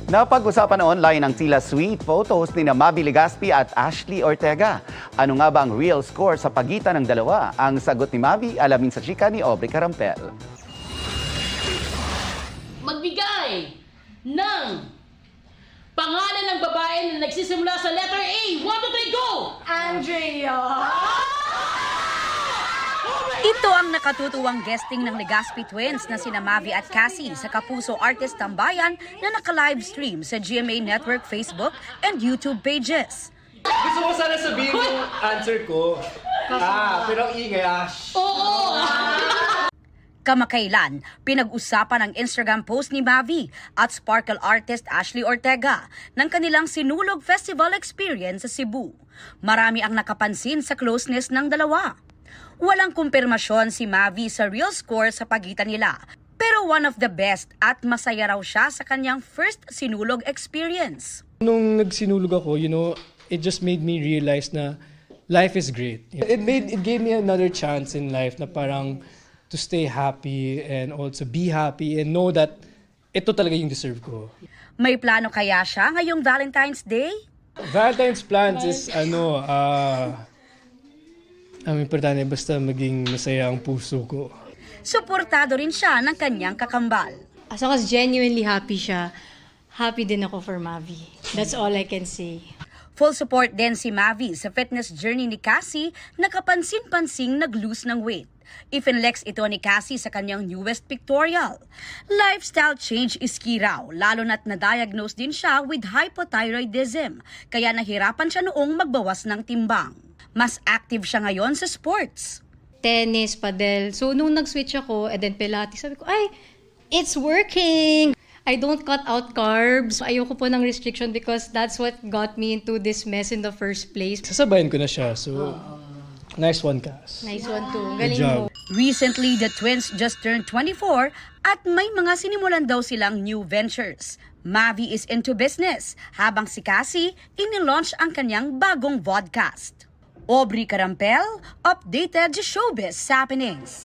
Napag-usapan online ang tila sweet photos ni Mavi Legaspi at Ashley Ortega. Ano nga ba ang real score sa pagitan ng dalawa? Ang sagot ni Mavi, alamin sa chika ni Aubrey Carampel. Magbigay ng pangalan ng babae na nagsisimula sa letter A. 1, 2, 3, go! Andrea! Ito ang nakatutuwang guesting ng Legaspi twins na sina Mavi at Cassie sa Kapuso Artist Tambayan na naka-livestream sa GMA Network Facebook and YouTube pages. Gusto ko sana sabihin yung answer ko. Pero ang ingay, Oo! Kamakailan, pinag-usapan ang Instagram post ni Mavi at sparkle artist Ashley Ortega ng kanilang Sinulog Festival experience sa Cebu. Marami ang nakapansin sa closeness ng dalawa. Walang kumpirmasyon si Mavi sa real score sa pagitan nila, pero one of the best at masaya raw siya sa kanyang first Sinulog experience. Nung nagsinulog ako, it just made me realize na life is great. It gave me another chance in life na parang to stay happy and also be happy and know that ito talaga yung deserve ko. May plano kaya siya ngayong Valentine's Day? Valentine's plans is ang importante basta maging masaya ang puso ko. Suportado rin siya ng kanyang kakambal. As long as genuinely happy siya, happy din ako for Mavi. That's all I can say. Full support din si Mavi sa fitness journey ni Cassie na kapansin-pansing nag-lose ng weight. Ifinlex ito ni Cassie sa kanyang newest pictorial. Lifestyle change is key raw, lalo na't na-diagnose din siya with hypothyroidism, kaya nahirapan siya noong magbawas ng timbang. Mas active siya ngayon sa sports. Tennis, padel. So, nung nag-switch ako, and then Pilates, sabi ko, it's working! I don't cut out carbs. Ayoko po ng restriction because that's what got me into this mess in the first place. Sasabayan ko na siya. So, nice one, Cass. Nice one too. Good Galing job. mo. Recently, the twins just turned 24 at may mga sinimulan daw silang new ventures. Mavi is into business, habang si Cassie inilaunch ang kanyang bagong vodcast. Aubrey Carampel, updated showbiz happenings.